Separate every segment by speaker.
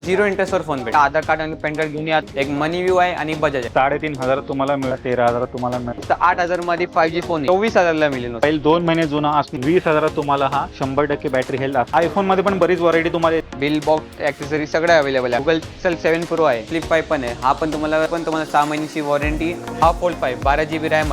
Speaker 1: Zero इंटरेस्टवर phone भेट आधार card आणि pan card घेऊन या. एक मनी व्यू आहे आणि बजाज आहे.
Speaker 2: 3,500 तुम्हाला मिळेल, 13,000 तुम्हाला मिळेल.
Speaker 1: तर 8,000 मध्ये 5G फोन 24,000ला मिळेल.
Speaker 2: पहिल 2 महिने जुना असतो. 20,000 तुम्हाला हा 100% बॅटरी हेल्थ आहे. आयफोन मध्ये पण बरीच व्हरायटी तुम्हाला
Speaker 1: बिल बॉक्स ॲक्सेसरी सगळे अवेलेबल आहे. गुगल पिक्सेल 7 प्रो आहे. फ्लिप 5 पण आहे. हा पण तुम्हाला 6 महिन्याची वॉरंटी. हा फोल्ड 5 12GB रॅम.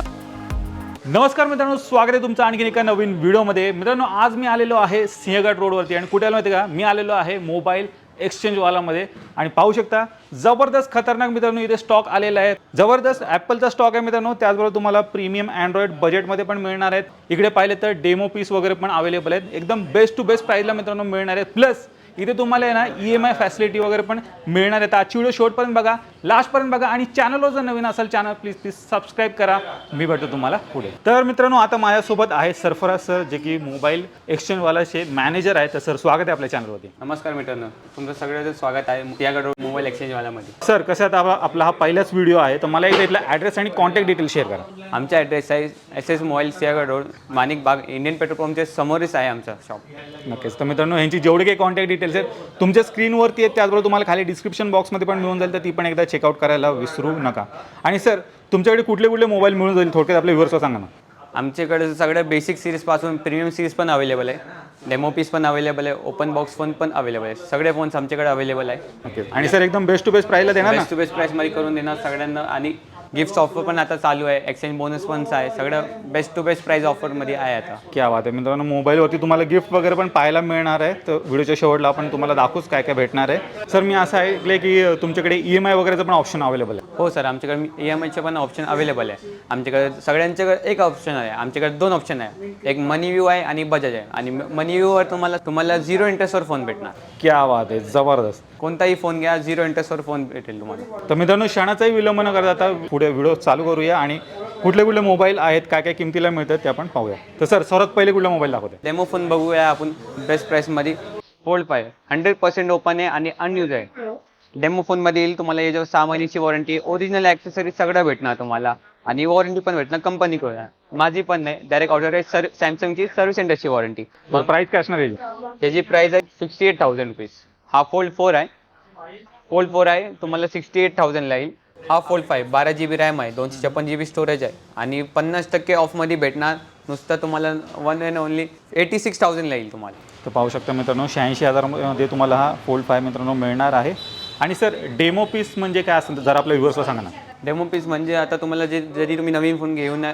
Speaker 2: नमस्कार मित्रांनो, स्वागत आहे तुमचं आणखीन एका नवीन व्हिडिओमध्ये. मित्रांनो, आज मी आलेलो आहे सिंहगड रोडवरती आणि कुठे आलो माहिती का, मी आलेलो आहे मोबाईल एक्सचेंजवालामध्ये आणि पाहू शकता जबरदस्त खतरनाक मित्रांनो इथे स्टॉक आलेला आहे. जबरदस्त ॲपलचा स्टॉक आहे मित्रांनो. त्याचबरोबर तुम्हाला प्रीमियम अँड्रॉइड बजेटमध्ये पण मिळणार आहेत. इकडे पाहिले तर डेमो पीस वगैरे पण अवेलेबल आहेत. एकदम बेस्ट टू बेस्ट प्राईसला मित्रांनो मिळणार आहेत. प्लस इथे तुम्हाला आहे ना EMI फॅसिलिटी वगैरे पण मिळणार आहे. आजची व्हिडिओ शेवटपर्यंत बघा, लास्टपर्यंत बघा आणि चॅनलवर जर नवीन असेल चॅनल प्लीज सबस्क्राईब करा. मी भेटतो तुम्हाला पुढे. तर मित्रांनो, आता माझ्यासोबत आहे सरफराज सर, जे की मोबाईल एक्सचेंजवालाचे मॅनेजर आहेत. तर सर, स्वागत आहे आपल्या चॅनलवरती.
Speaker 1: नमस्कार मित्रांनो, तुमचं सगळ्यांचं स्वागत आहे सिंहगड मोबाईल एक्सचेंजवाल्यामध्ये.
Speaker 2: सर, कसं आता आपला हा पहिलाच व्हिडिओ आहे, तर मला एकदा इथला ॲड्रेस आणि कॉन्टॅक्ट डिटेल शेअर करा.
Speaker 1: आमचा ॲड्रेस आहे SS मोबाईल सिंहगड रोड, माणिक बाग, इंडियन पेट्रोल पंपच्या समोरच आहे आमचा शॉप.
Speaker 2: नक्कीच. तर मित्रांनो, ह्यांची जेवढे काही कॉन्टॅक्ट डिटेल्स आहेत तुमच्या स्क्रीनवरती आहेत. त्याचबरोबर तुम्हाला खाली डिस्क्रिप्शन बॉक्समध्ये पण मिळून जाईल, तर ती पण एकदा चेकआउट करायला विसरू नका. आणि सर, तुमच्याकडे कुठले कुठले मोबाईल मिळून जाईल थोडक्यात आपल्या व्ह्युअर्सला सांगा ना.
Speaker 1: आमच्याकडे सगळ्या बेसिक सिरीजपासून प्रीमियम सिरीज पण अवेलेबल आहे. डेमो पीस पण अवेलेबल आहे. ओपन बॉक्स फोन पण अवेलेबल आहे. सगळे फोन्स आमच्याकडे अवेलेबल आहे.
Speaker 2: ओके. आणि सर, एकदम बेस्ट टू बेस्ट प्राईसला देणार ना?
Speaker 1: बेस्ट टू बेस्ट प्राईसमध्ये करून देणार सगळ्यांना. आणि गिफ्ट ऑफर पण आता चालू आहे. एक्सचेंज बोनस पण आहे. सगळं बेस्ट टू बेस्ट प्राईस ऑफरमध्ये आहे आता.
Speaker 2: क्या बात आहे मित्रांनो. मोबाईलवरती तुम्हाला गिफ्ट वगैरे पण पाहायला मिळणार आहे. तर व्हिडिओच्या शेवटला आपण तुम्हाला दाखवूच काय काय भेटणार आहे. सर, मी असं ऐकलं की तुमच्याकडे EMI वगैरेचं पण ऑप्शन अवेलेबल आहे.
Speaker 1: हो सर, आमच्याकडे EMIचे पण ऑप्शन अवेलेबल आहे. आमच्याकडे सगळ्यांच्याकडे एक ऑप्शन आहे. आमच्याकडे 2 ऑप्शन आहे. एक मनी व्यू आहे आणि बजाज आहे. आणि मनी व्ह्यूवर तुम्हाला झिरो इंटरेस्टवर फोन भेटणार.
Speaker 2: क्या बात आहे, जबरदस्त.
Speaker 1: कोणताही फोन घ्या, झिरो इंटरेस्टवर फोन भेटेल तुम्हाला.
Speaker 2: तर मित्रांनो, क्षणाचाही विलंब न करता आता पुढे व्हिडिओ चालू करूया आणि कुठले कुठले मोबाईल आहेत, काय काय किमतीला मिळतात ते आपण पाहूया. तर सर, सर्वात पहिले कुठला मोबाईल दाखवते?
Speaker 1: डेमो फोन बघूया आपण बेस्ट प्राईसमध्ये. फोल्ड 5 100% ओपन आहे आणि अनयूज आहे. डेमो फोनमध्ये येईल तुम्हाला याच्यावर 6 महिन्याची वॉरंटी, ओरिजिनल ॲक्सेसरी सगळं भेटणार तुम्हाला. आणि वॉरंटी पण भेटणार कंपनीकडून. माझी पण नाही, डायरेक्ट ऑर्डर आहे. सॅमसंगची सर्व्हिस सेंटरची वॉरंटी.
Speaker 2: प्राईस काय असणार आहे?
Speaker 1: त्याची प्राईस आहे 68,000 रुपीज. हा फोल्ड 4 आहे. फोल्ड 4 आहे, तुम्हाला 68,000ला येईल. हा फोल्ड 5 12GB रॅम आहे, 256GB स्टोरेज आहे आणि 50% ऑफमध्ये भेटणार. नुसतं तुम्हाला 1 अँड ओनली 86,000ला येईल तुम्हाला.
Speaker 2: तर पाहू शकता मित्रांनो, 86,000मध्ये तुम्हाला हा फोल्ड 5 मित्रांनो मिळणार आहे. आणि सर, डेमो पीस म्हणजे काय असतं जर आपल्या व्ह्युअर्सला सांगा ना.
Speaker 1: डेमो पीस म्हणजे आता तुम्हाला जरी तुम्ही नवीन फोन घेऊन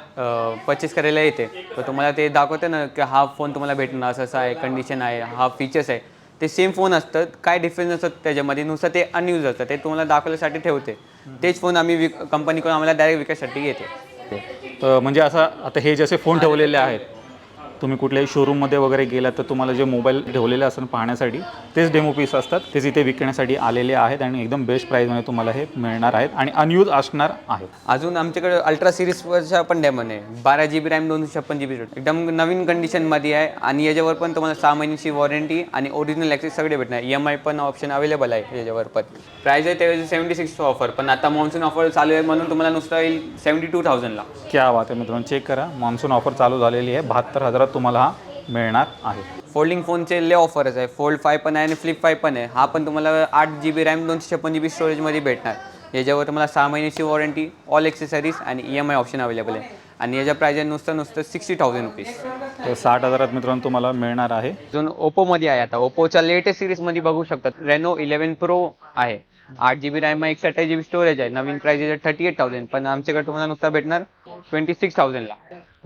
Speaker 1: परचेस करायला येते, तर तुम्हाला ते दाखवते ना की हा फोन तुम्हाला भेटणार, असं आहे, कंडिशन आहे, हा फीचर्स आहे. ते सेम फोन असतात, काय डिफरन्स असतात त्याच्यामध्ये, नुसतं ते अनयूज असतं. ते तुम्हाला दाखवण्यासाठी ठेवते. तेच फोन आम्ही कंपनीकडून आम्हाला डायरेक्ट विकायसाठी येते.
Speaker 2: तर म्हणजे असं आता हे जसे फोन ठेवलेले आहेत, तुम्ही कुठल्याही शोरूममध्ये वगैरे गेलात तर तुम्हाला जे मोबाईल ठेवलेले असतात पाहण्यासाठी तेच डेमो पीस असतात. तेच इथे विकण्यासाठी आलेले आहेत आणि एकदम बेस्ट प्राईजमध्ये तुम्हाला हे मिळणार आहेत आणि अनयूज असणार आहेत.
Speaker 1: अजून आमच्याकडे अल्ट्रा सिरीजवरच्या पण डेमो आहे. 12GB रॅम 256GB एकदम नवीन कंडिशनमध्ये आहे. आणि याच्यावर पण तुम्हाला 6 महिन्याची वॉरंटी आणि ओरिजिनल ॲक्सेस सगळे भेटणार. EMI पण ऑप्शन अवेलेबल आहे याच्यावर. पण प्राईज आहे त्यावेळी 76 ऑफर, पण आता मॉन्सून ऑफर चालू आहे म्हणून तुम्हाला नुसतं येईल 72,000ला.
Speaker 2: क्या बात आहे मित्रांनो, चेक करा. मॉन्सून ऑफर चालू झालेली आहे. 72,000 तुम्हाला हा मिळणार आहे.
Speaker 1: फोल्डिंग फोनचे ले ऑफरच आहे. फोल्ड 5 पण आहे आणि फ्लिप 5 पण आहे. हा पण तुम्हाला 8GB रॅम 256GB स्टोरेजमध्ये भेटणार. याच्यावर तुम्हाला 6 महिन्याची वॉरंटी, ऑल एक्सेसरीज आणि EMI ऑप्शन अवेलेबल आहे. आणि याच्या प्राईज आहे नुसतं 60,000 रुपीज.
Speaker 2: तर 60,000 मित्रांनो तुम्हाला मिळणार आहे.
Speaker 1: अजून ओप्पोमध्ये आहे. आता ओप्पोच्या लेटेस्ट सिरीजमध्ये बघू शकतात. रेनो 11 प्रो आहे. 8GB रॅम आहे, 128GB स्टोरेज आहे. नवीन प्राईज आहे 38,000, पण आमच्याकडे तुम्हाला नुसतं भेटणार 26,000ला.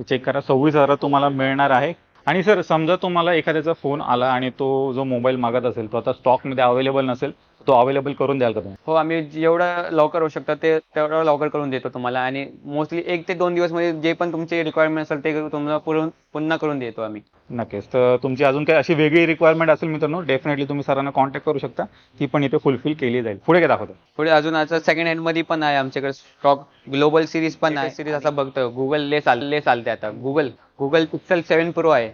Speaker 2: चेक करा, 26,000 तुम्हाला मिळणार आहे. आणि सर, समजा तुम्हाला एखाद्याचा फोन आला आणि तो जो मोबाईल मागत असेल तो आता स्टॉकमध्ये अवेलेबल नसेल, तो अवेलेबल करून द्याल का तुम्ही?
Speaker 1: हो, आम्ही जेवढं लवकर होऊ शकतं ते तेवढं लवकर करून देतो तुम्हाला. आणि मोस्टली 1 ते 2 दिवसमध्ये जे पण तुमचे रिक्वायरमेंट असेल ते तुम्हाला पुन्हा करून देतो आम्ही.
Speaker 2: नक्कीच. तर तुमची अजून काही अशी वेगळी रिक्वायरमेंट असेल मित्रांनो, डेफिनेटली तुम्ही सरांना कॉन्टॅक्ट करू शकता. ती पण इथे फुलफिल केली जाईल. पुढे काय दाखवतो?
Speaker 1: पुढे अजून आता सेकंड हँडमध्ये पण आहे आमच्याकडे स्टॉक. ग्लोबल सिरीज पण आहे. सिरीज असं बघतो गुगल चालते आता. गुगल पिक्सेल 7 प्रो आहे.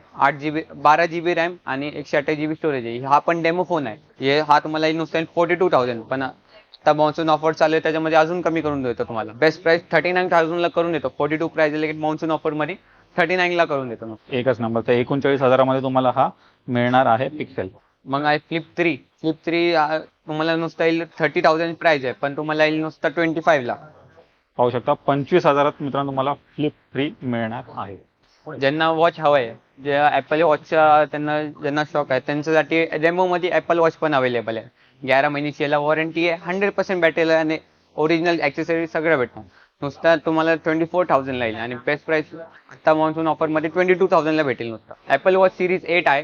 Speaker 1: 12GB रॅम आणि 128GB स्टोरेज आहे. हा पण डेमो फोन आहे. हा तुम्हाला नुसतं 42,000, पण आता मॉन्सून ऑफर चालू आहे त्याच्यामध्ये अजून कमी करून देतो तुम्हाला. बेस्ट प्राईस 39,000ला करून देतो. 42 प्राईस आहे, मॉन्सून ऑफरमध्ये 39ला करून देतो.
Speaker 2: एकच नंबर. तर 39,000मध्ये तुम्हाला हा मिळणार आहे पिक्सेल.
Speaker 1: मग आहे फ्लिप 3. तुम्हाला नुसतं येईल 30,000 प्राइस आहे, पण तुम्हाला येईल नुसतं 25 ला.
Speaker 2: पाहू शकता 25,000 मित्रांनो तुम्हाला फ्लिप फ्री मिळणार आहे.
Speaker 1: ज्यांना वॉच हवंय, जे ऍपल वॉचचा त्यांना ज्यांना शॉक आहे त्यांच्यासाठी रेमो मध्ये ऍपल वॉच पण अवेलेबल आहे. 11 महिन्याची याला वॉरंटी आहे, 100% बॅटरीला आणि ओरिजिनल ॲक्सेसरीज सगळं भेटणार. नुसतं तुम्हाला 24,000 ला येईल आणि बेस्ट प्राइस आता मॉन्सून ऑफर मध्ये 22,000 ला भेटेल नुसतं. ऍपल वॉच सिरीज 8 आहे,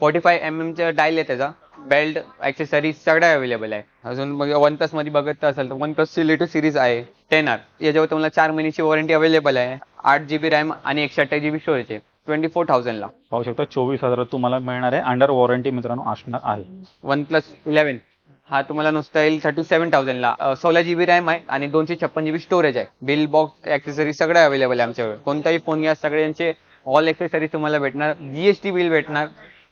Speaker 1: 45mm चा डायल आहे, त्याचा बेल्ट ॲक्सेसरीज सगळं अवेलेबल आहे. अजून मग वन प्लस मध्ये बघत असेल तर वन प्लसची लेटेस्ट सिरीज आहे 10R, याच्यावर तुम्हाला 4 महिन्याची वॉरंटी अवेलेबल आहे. 8GB रॅम आणि 128GB स्टोरेज आहे 24,000 ला.
Speaker 2: पाहू शकता 24,000 तुम्हाला मिळणार आहे, अंडर वॉरंटी मित्रांनो असणार आहे.
Speaker 1: वन प्लस 11 हा तुम्हाला नुसता येईल 37,000 ला. 16GB रॅम आहे आणि 256GB स्टोरेज आहे. बिल बॉक्स ॲक्सेसरीज सगळं अवेलेबल आहे आमच्याकडे. कोणताही फोन घ्या, सगळ्यांचे ऑल ॲक्सेसरीज तुम्हाला भेटणार. GST बिल भेटणार.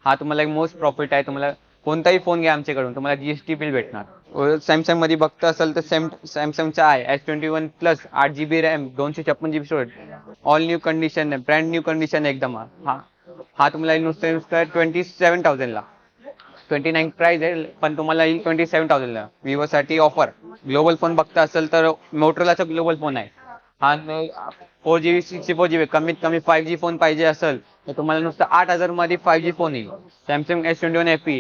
Speaker 1: हा तुम्हाला एक मोस्ट प्रॉफिट आहे. तुम्हाला कोणताही फोन घ्या आमच्याकडून तुम्हाला GST बिल भेटणार. सॅमसंग मध्ये बघता असेल तर सॅमसंगचा आहे S21 plus 8GB RAM 256GB storage, all new condition आहे, ब्रँड न्यू कंडिशन आहे एकदम. हा तुम्हाला नुसतं 27,000 ला. 29 प्राइस आहे, पण तुम्हाला येईल 27,000 ला. विवो साठी ऑफर. ग्लोबल फोन बघता असेल तर मोटोरोलाचा ग्लोबल फोन आहे. हा 4GB 64GB कमीत कमी 5G फोन पाहिजे असेल तर तुम्हाला नुसतं 8,000 मध्ये 5G फोन येईल. सॅमसंग S21 FE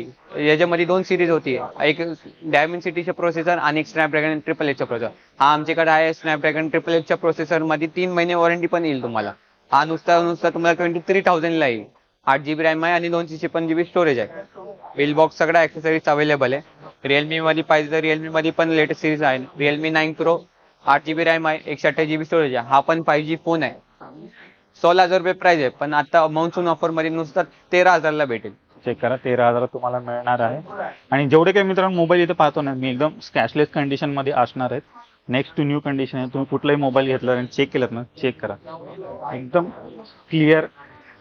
Speaker 1: याच्यामध्ये 2 सिरीज होती, एक डायमेन्सिटीचे प्रोसेसर आणि एक स्नॅपड्रॅगन 888चा प्रोसेसर. हा आमच्याकडे आहे स्नॅपड्रॅगन 888च्या प्रोसेसर मध्ये 3 महिने वॉरंटी पण येईल तुम्हाला. हा नुसता तुम्हाला 23,000 ला येईल. 8GB रॅम आहे आणि 256GB स्टोरेज आहे. बिल बॉक्स सगळं ॲक्सेसरीज अवेलेबल आहे. रिअलमी मध्ये पाहिजे तर रिअलमी मध्ये पण लेटेस्ट सिरीज आहे. रिअलमी 9 Pro 8GB रॅम आहे, 128GB स्टोरेज आहे. हा पण 5G फोन आहे. 16,000 रुपये प्राइस आहे, पण आता मॉन्सून ऑफर मध्ये नुसतं 13,000 ला भेटेल.
Speaker 2: चेक करा 13,000 तुम्हाला मिळणार आहे. आणि जेवढे काही मित्रांनो मोबाईल इथे पाहतो ना मी, एकदम स्क्रॅचलेस कंडिशन मध्ये असणार आहेत. नेक्स्ट टू न्यू कंडिशन आहे. तुम्ही कुठलाही मोबाईल घेतला आणि चेक केलात ना, चेक करा एकदम क्लिअर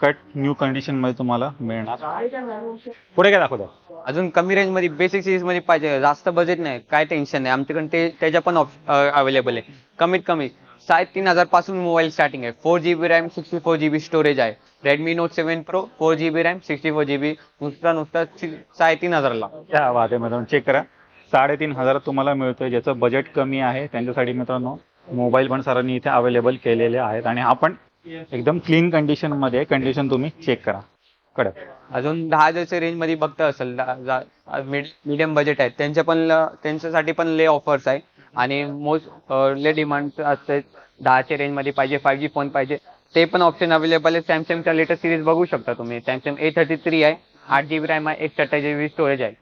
Speaker 2: कट न्यू कंडिशन मध्ये तुम्हाला मिळणार. पुढे काय दाखवतो?
Speaker 1: अजून कमी रेंज मध्ये बेसिक सिरीज मध्ये पाहिजे, जास्त बजेट नाही, काय टेन्शन नाही, आमच्याकडे त्याच्या पण अवेलेबल आहे. कमीत कमी 3,500 पासून मोबाईल स्टार्टिंग आहे. 4GB रॅम 64GB स्टोरेज आहे. Redmi Note 7 Pro 4GB RAM 64GB नुसता 3,500 ला.
Speaker 2: त्या वादे मित्रांनो चेक करा 3,500 तुम्हाला मिळतोय. ज्याचं बजेट कमी आहे त्यांच्यासाठी मित्रांनो मोबाईल पण सरांनी इथे अवेलेबल केलेले आहेत. आणि आपण एकदम क्लीन कंडिशन मध्ये, कंडिशन तुम्ही चेक करा कडक.
Speaker 1: अजून 10,000 रेंज मध्ये बघता असेल, मीडियम बजेट आहे त्यांच्यासाठी पण ले ऑफर्स आहे. आणि मोस्ट ले डिमांड असते 10च्या रेंज मध्ये पाहिजे, 5G फोन पाहिजे, ते पण ऑप्शन अवेलेबल आहे. सॅमसंगचा लेटेस्ट सिरीज बघू शकता तुम्ही. सॅमसंग A33 आहे, 8GB रॅम आहे, 128GB स्टोरेज आहे.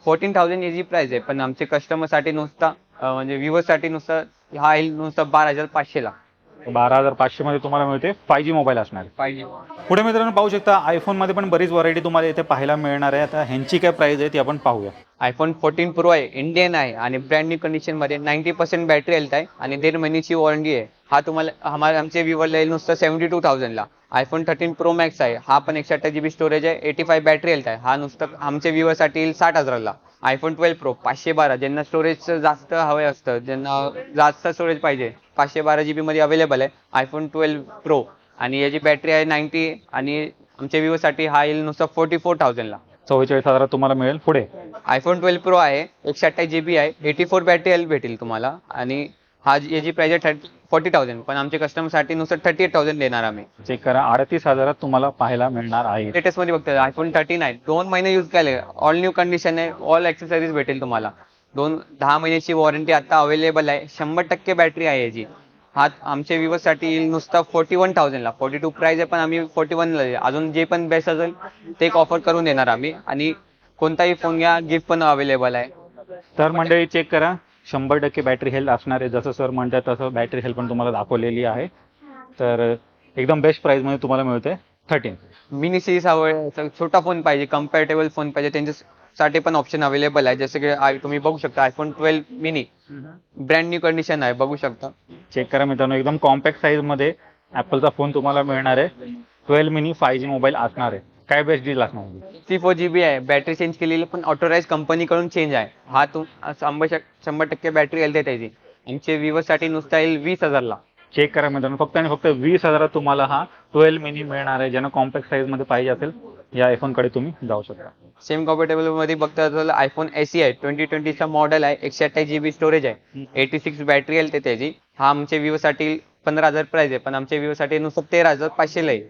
Speaker 1: 14,000 याची प्राइस आहे, पण आमचे कस्टमर साठी नुसता म्हणजे व्ह्युअर्स साठी नुसतं हा येईल नुसतं 12,500 ला.
Speaker 2: 12,500 मध्ये तुम्हाला मिळते 5G मोबाईल असणार.
Speaker 1: 5G.
Speaker 2: पुढे मित्रांनो पाहू शकता आयफोन मध्ये पण बरीच व्हरायटी तुम्हाला इथे पाहायला मिळणार आहे. आता ह्यांची काय प्राइस आहे ती आपण पाहूया.
Speaker 1: iPhone 14 Pro आहे, इंडियन आहे आणि ब्रँड न्यू कंडिशन मध्ये 90% बॅटरी हेल्थ आहे आणि 1.5 महिन्याची वॉरंटी आहे. हा तुम्हाला आमच्या व्ह्युअरला येईल नुसतं 72,000 ला. iPhone 13 Pro Max आहे, हा पण 128GB स्टोरेज आहे, 85 बॅटरी हेल्थ आहे. हा नुसतं आमच्या व्ह्युअरसाठी येईल 60,000 ला. iPhone 12 Pro 512, ज्यांना स्टोरेज जास्त हवे असतं, ज्यांना जास्त स्टोरेज पाहिजे, 512GB मध्ये अवेलेबल आहे iPhone 12 Pro. आणि याची बॅटरी आहे 90 आणि आमच्या व्ह्युअरसाठी हा येईल नुसतं 44,000 ला.
Speaker 2: 44,000 तुम्हाला मिळेल. पुढे
Speaker 1: iPhone 12 Pro आहे, 128GB आहे, 84 बॅटरी हेल्थ भेटेल तुम्हाला. आणि याची प्राइस आहे 40,000, पण आमच्या कस्टमरसाठी नुसतं 38,000 देणार आम्ही.
Speaker 2: चेक करा 38,000 तुम्हाला पाहायला मिळणार आहे.
Speaker 1: लेटेस्ट मध्ये बघता iPhone 13 आहे, 2 महिने यूज केले, ऑल न्यू कंडिशन आहे, ऑल ॲक्सेसरीज भेटेल तुम्हाला. 10 महिन्याची वॉरंटी आता अवेलेबल आहे. 100% बॅटरी आहे याची. हा आमच्या व्ह्युअर्ससाठी येईल नुसता 41,000 ला. 42 प्राइस आहे, पण आम्ही 41 ला. अजून जे पण बेस्ट असेल ते एक ऑफर करून देणार आम्ही. आणि कोणताही फोन घ्या, गिफ्ट पण अवेलेबल आहे.
Speaker 2: तर मंडळी चेक करा 100% बॅटरी हेल्थ असणार आहे. जसं सर म्हणतात तसं बॅटरी हेल्थ पण तुम्हाला दाखवलेली आहे. तर एकदम बेस्ट प्राइस मध्ये तुम्हाला मिळते 13.
Speaker 1: मिनी सिरीज हवं, छोटा फोन पाहिजे, कम्पॅटेबल फोन पाहिजे, त्यांच्यासाठी पण ऑप्शन अवेलेबल आहे. जसं की तुम्ही बघू शकता iPhone 12 mini brand new condition आहे, बघू शकता.
Speaker 2: चेक करा मित्रांनो एकदम कॉम्पॅक्ट साईज मध्ये ॲपलचा फोन तुम्हाला मिळणार आहे. 12 मिनी 5G मोबाईल असणार आहे. काय बेस्ट डील असणार?
Speaker 1: 64GB आहे, बॅटरी चेंज केलेली पण ऑथोराइज कंपनीकडून चेंज आहे. हा 100% बॅटरी हेल्थ आहे त्याची. आमचे व्ह्युअर्ससाठी नुसता येईल 20,000 ला.
Speaker 2: चेक करा मित्रांनो. फक्त आणि फक्त 20,000 तुम्हाला हा 12 मिनी मिळणार आहे. ज्यांना कॉम्पॅक्ट साईज मध्ये पाहिजे असेल या आयफोन कडे तुम्ही जाऊ शकता.
Speaker 1: सेम कम्फर्टेबल मध्ये बघता तर आयफोन SE आहे, 2020 चा मॉडेल आहे, 128 GB स्टोरेज आहे, 86 बॅटरी आहे त्याची. हा आमच्या विवो साठी 15,000 प्राइस आहे, पण आमच्या विवो साठी नुसतं 13,500 ला आहे.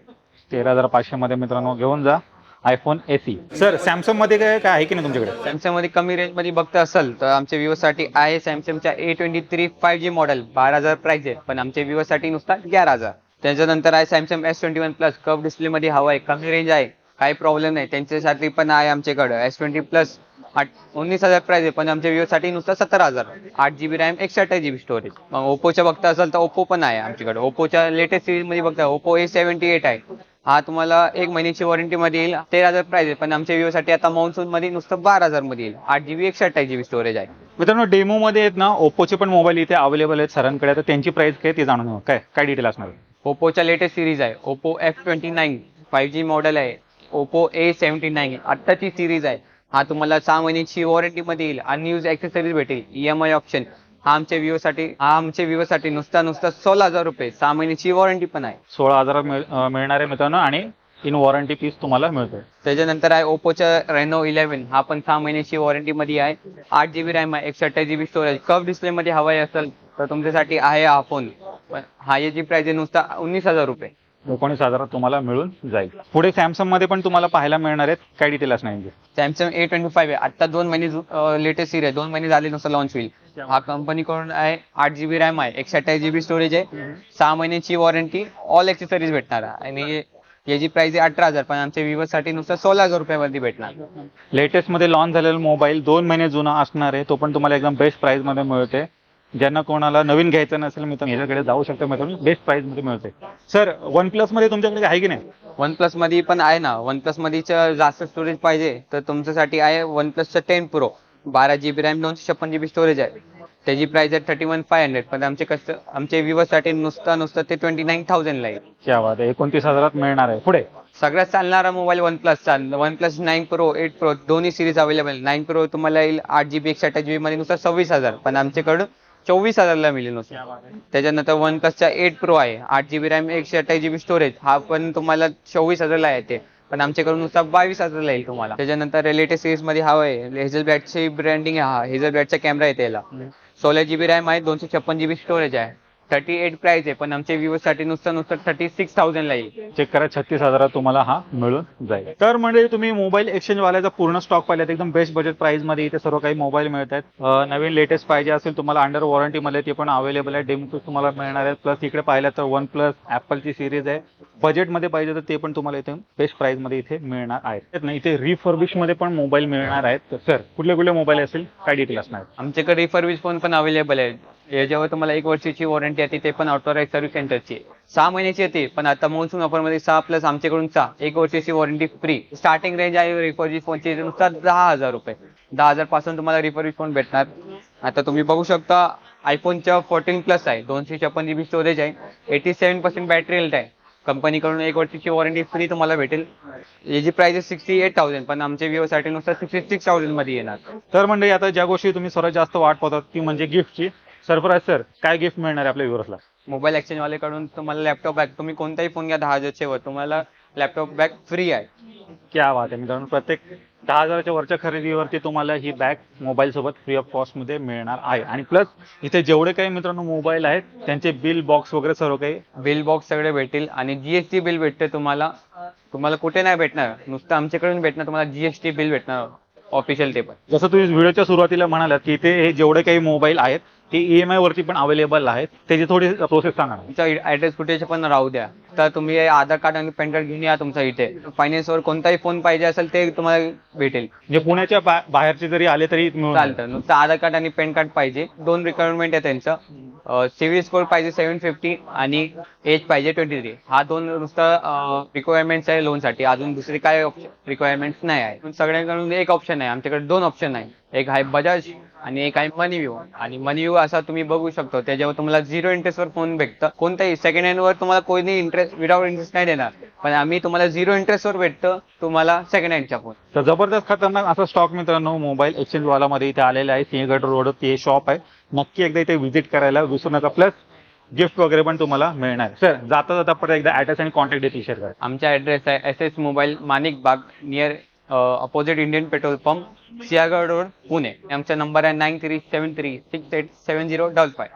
Speaker 2: 13,500 मध्ये मित्रांनो घेऊन जा आयफोन SE. सर सॅमसंग मध्ये काय आहे की नाही तुमच्याकडे?
Speaker 1: सॅमसंग मध्ये कमी रेंज मध्ये बघता असेल तर आमच्या विवो साठी आहे सॅमसंगच्या A23 5G मॉडेल, 12,000 प्राइस आहे, पण आमच्या विवो साठी नुसता 11,000. त्याच्यानंतर आहे Samsung S21 plus, curve display मध्ये हवा आहे, कमी रेंज आहे, काही प्रॉब्लेम नाही, त्यांच्यासाठी पण आहे आमच्याकडे S20 प्लस. 19,000 प्राइस आहे, पण आमच्या विवो साठी नुसतं 17,000. 8 GB रॅम, 128 GB स्टोरेज. मग ओप्पोच्या बघता असेल तर ओप्पो पण आहे आमच्याकडे. ओप्पोच्या लेटेस्ट सिरीज मध्ये बघता ओप्पो A78 आहे. हा तुम्हाला 1 महिन्याची वॉरंटी मध्ये येईल, 13,000 प्राइस आहे, पण आमच्या विवो साठी आता मान्सून मध्ये नुसतं 12,000 मध्ये येईल. 8 GB 128 GB स्टोरेज आहे.
Speaker 2: मित्रांनो डेमो मध्ये आहेत ना ओप्पोचे पण मोबाईल इथे अवेलेबल आहेत सरांकडे. तर त्यांची प्राइस काय ते जाणून घेऊ. काय डिटेल असणार आहे?
Speaker 1: ओप्पोच्या लेटेस्ट सिरीज आहे, ओप्पो F29 5G मॉडेल आहे, ओप्पो A79 आत्ताची सिरीज आहे. हा तुम्हाला 6 महिन्याची वॉरंटी मध्ये येईल, अनयूज ऍक्सेसरीज भेटेल, EMI ऑप्शन. हा आमच्या विवो साठी नुसता 16,000 रुपये, 6 महिन्याची वॉरंटी पण आहे.
Speaker 2: 16,000 मिळणार आहे मित्रांनो आणि इन वॉरंटी पीस तुम्हाला मिळतोय.
Speaker 1: त्याच्यानंतर आहे ओप्पोचा रेनो 11. हा पण 6 महिन्याची वॉरंटी मध्ये आहे, 8 GB रॅम आहे, 128 GB स्टोरेज. कर्व डिस्प्ले मध्ये हवाय असेल तर तुमच्यासाठी आहे हा फोन. हा याची प्राइस आहे नुसता 19,000 रुपये.
Speaker 2: 19,000 तुम्हाला मिळून जाईल. पुढे सॅमसंग मध्ये पण तुम्हाला पाहायला मिळणार आहेत. काय डिटेल असणार आहे?
Speaker 1: सॅमसंग A25 आहे, आता 2 महिने लेटेस्ट सिरीज आहे, 2 महिने झाले नुसतं लॉन्च होईल. हा कंपनीकडून आहे, 8 GB रॅम आहे, 128 GB स्टोरेज आहे, 6 महिन्याची वॉरंटी, ऑल ऍक्सेसरीज भेटणार आहे. आणि याची प्राइस आहे 18,000, पण आमच्या विवो साठी नुसतं 16,000 रुपयामध्ये भेटणार.
Speaker 2: लेटेस्ट मध्ये लॉन्च झालेला मोबाईल 2 महिने जुना असणार आहे, तो पण तुम्हाला एकदम बेस्ट प्राइस मध्ये मिळते. ज्यांना कोणाला नवीन घ्यायचं नसेल मित्रांनो याच्याकडे जाऊ शकता मित्रांनो, बेस्ट प्राइस मध्ये मिळते. सर वन प्लस मध्ये तुमच्याकडे आहे की नाही?
Speaker 1: वन प्लस मध्ये पण आहे ना. वन प्लस मध्ये जास्त स्टोरेज पाहिजे तर तुमच्यासाठी आहे वन प्लसचा 10 pro, 12 GB RAM, 256 GB storage आहे. त्याची प्राइस आहे 31,500, पण आमच्या विवो साठी नुसतं ते 29,000 ला आहे.
Speaker 2: क्या बात आहे, 29,000 मिळणार आहे. पुढे
Speaker 1: सगळ्यात चालणारा मोबाईल वन प्लसचा, वन प्लस 9 प्रो 8 प्रो दोन्ही सिरीज अवेलेबल. 9 प्रो तुम्हाला येईल 8 GB 128 GB मध्ये नुसतं 26,000, पण आमच्याकडून 24,000 ला मिळेल नुसतं. त्याच्यानंतर वन प्लसचा 8 प्रो आहे, 8 GB रॅम, 128 GB स्टोरेज. हा पण तुम्हाला 24,000 ला येते, पण आमच्याकडून नुसता 22,000 ला येईल तुम्हाला. त्याच्यानंतर लेटेस्ट सिरीज मध्ये हवा आहे, हेझलब्लॅडची ब्रँडिंग आहे, हा हेझलब्लॅडचा कॅमेरा आहे त्याला. 16 GB रॅम आहे, 256 GB स्टोरेज आहे, 38 प्राइस आहे, पण आमच्या विवो साठी नुसतं 36,000 ला येईल.
Speaker 2: चेक करा, 36,000 तुम्हाला हा मिळून जाईल. तर म्हणजे तुम्ही मोबाईल एक्सचेंज वाल्याचा पूर्ण स्टॉक पाहिलात. एकदम बेस्ट बजेट प्राइस मध्ये इथे सर्व काही मोबाईल मिळत आहेत. नवीन लेटेस्ट पाहिजे असेल तुम्हाला अंडर वॉरंटी मध्ये ते पण अवेलेबल आहे, डेमो तुम्हाला मिळणार आहे. प्लस इकडे पाहिलं तर वन प्लस ऍपलची सिरीज आहे, बजेट मध्ये पाहिजे तर ते पण तुम्हाला इथे बेस्ट प्राइस मध्ये इथे मिळणार आहेत. नाही इथे रिफर्बिश मध्ये पण मोबाईल मिळणार आहेत. तर सर कुठले मोबाईल असेल, काय डिटेल असणार?
Speaker 1: आमच्याकडे रिफर्बिश फोन पण अवेलेबल आहे. याच्यावर तुम्हाला 1 वर्षाची वॉरंटी येते, ते पण ऑथोराइज सर्व्हिस सेंटरची. 6 महिन्याची येते, पण आता मॉन्सून ऑफर मध्ये 6 प्लस आमच्याकडून 6, 1 वर्षाची वॉरंटी फ्री. स्टार्टिंग रेंज आहे रिफर्बिश फोनची नुसतं 10,000 रुपये. 10,000 पासून तुम्हाला रिफर्बिश फोन भेटणार. आता तुम्ही बघू शकता आयफोनच्या 14 प्लस आहे, 256 GB स्टोरेज आहे, 87% बॅटरी हेल्थ आहे. कंपनीकडून 1 वर्षाची वॉरंटी फ्री तुम्हाला भेटेल. याची प्राइस आहे 68,000, पण आमच्या विवो साठी नुसतं 66,000 मध्ये येणार.
Speaker 2: तर म्हणजे आता ज्या गोष्टी तुम्ही सर्वात जास्त वाट पाहतात ती म्हणजे गिफ्टची. सरप्राईज सर, काय गिफ्ट मिळणार आहे आपल्या व्ह्युअर्सला?
Speaker 1: मोबाईल एक्सचेंज वालेकडून तुम्हाला लॅपटॉप बॅग, तुम्ही कोणताही फोन घ्या 10,000च्या वर, तुम्हाला लॅपटॉप बॅग फ्री आहे.
Speaker 2: क्या बात आहे मित्रांनो, प्रत्येक 10,000च्या वरच्या खरेदीवरती तुम्हाला ही बॅग मोबाईल सोबत फ्री ऑफ कॉस्ट मध्ये मिळणार आहे. आणि प्लस इथे जेवढे काही मित्रांनो मोबाईल आहेत त्यांचे बिल बॉक्स वगैरे सर्व काही
Speaker 1: बिल बॉक्स सगळे भेटेल आणि GST बिल भेटते तुम्हाला. तुम्हाला कुठे नाही भेटणार, नुसतं आमच्याकडून भेटणार. तुम्हाला GST बिल भेटणार ऑफिशियल. ते पण
Speaker 2: जसं तुम्ही व्हिडिओच्या सुरुवातीला म्हणालात की इथे हे जेवढे काही मोबाईल आहेत ते EMI वरती पण अवेलेबल आहेत. त्याची थोडी प्रोसेस सांगा.
Speaker 1: तुमचा ऍड्रेस कुठेच पण राहू द्या, तर तुम्ही आधार कार्ड आणि पॅन कार्ड घेऊन या तुमचा इथे. फायनान्सवर कोणताही फोन पाहिजे असेल ते तुम्हाला भेटेल.
Speaker 2: म्हणजे पुण्याच्या बाहेरचे जरी आले तरी
Speaker 1: चालतं. नुसतं आधार कार्ड आणि पॅन कार्ड पाहिजे. 2 रिक्वायरमेंट आहे त्यांचं. सिव्हिल स्कोर पाहिजे 750 आणि एज पाहिजे 23. हा 2 नुसतं रिक्वायरमेंट्स आहे लोनसाठी. अजून दुसरी काय रिक्वायरमेंट्स नाही आहे. सगळ्यांकडून एक ऑप्शन आहे, आमच्याकडे 2 ऑप्शन आहे. एक आहे बजाज आणि एक आहे मनीव्यू. आणि मनीव्यू असा तुम्ही बघू शकतो, त्याच्यावर तुम्हाला 0 इंटरेस्टवर फोन भेटतं. कोणताही सेकंड हँड वर तुम्हाला कोणी इंटरेस्ट विदाउट इंटरेस्ट नाही देणार, पण आम्ही तुम्हाला 0 इंटरेस्टवर भेटतं तुम्हाला सेकंड हँडचा फोन.
Speaker 2: तर जबरदस्त खतरनाक असा स्टॉक मित्रांनो मोबाईल एक्सचेंज वाला मध्ये इथे आलेला आहे. सिंहगड रोड हे शॉप आहे. नक्की एकदा इथे व्हिजिट करायला विसरू नका. प्लस गिफ्ट वगैरे पण तुम्हाला मिळणार. सर जाता जाता परत एकदा ॲड्रेस आणि कॉन्टॅक्ट डिटेल शेअर करा.
Speaker 1: आमचा ॲड्रेस आहे SS मोबाईल माणिक बाग near opposite Indian petrol pump Sinhagad road Pune. आमचा नंबर आहे 9373687055.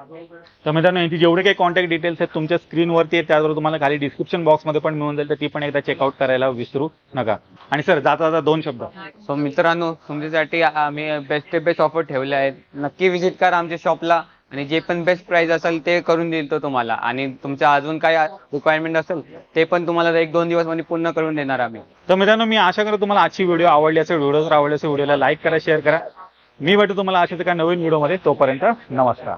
Speaker 2: तर मित्रांनो यांची जेवढे काही कॉन्टॅक्ट डिटेल्स आहेत तुमच्या स्क्रीनवरती आहेत, त्याचबरोबर तुम्हाला खाली डिस्क्रिप्शन बॉक्समध्ये पण मिळून जाईल, तर ती पण एकदा चेकआउट करायला विसरू नका. आणि सर जाता जाता 2 शब्द.
Speaker 1: सो मित्रांनो, तुमच्यासाठी आम्ही बेस्ट ते बेस्ट ऑफर ठेवले आहेत. नक्की व्हिजिट करा आमच्या शॉपला आणि जे पण बेस्ट प्राइस असेल ते करून देईल तो तुम्हाला. आणि तुमच्या अजून काय रिक्वायरमेंट असेल ते पण तुम्हाला 1-2 दिवसमध्ये पूर्ण करून देणार आम्ही.
Speaker 2: तर मित्रांनो मी आशा करतो तुम्हाला आजची व्हिडिओ आवडली असेल. व्हिडिओ जर आवडली असेल व्हिडिओला लाईक करा, शेअर करा. मी भेटू तुम्हाला अशाच एका नवीन व्हिडिओमध्ये. तोपर्यंत नमस्कार.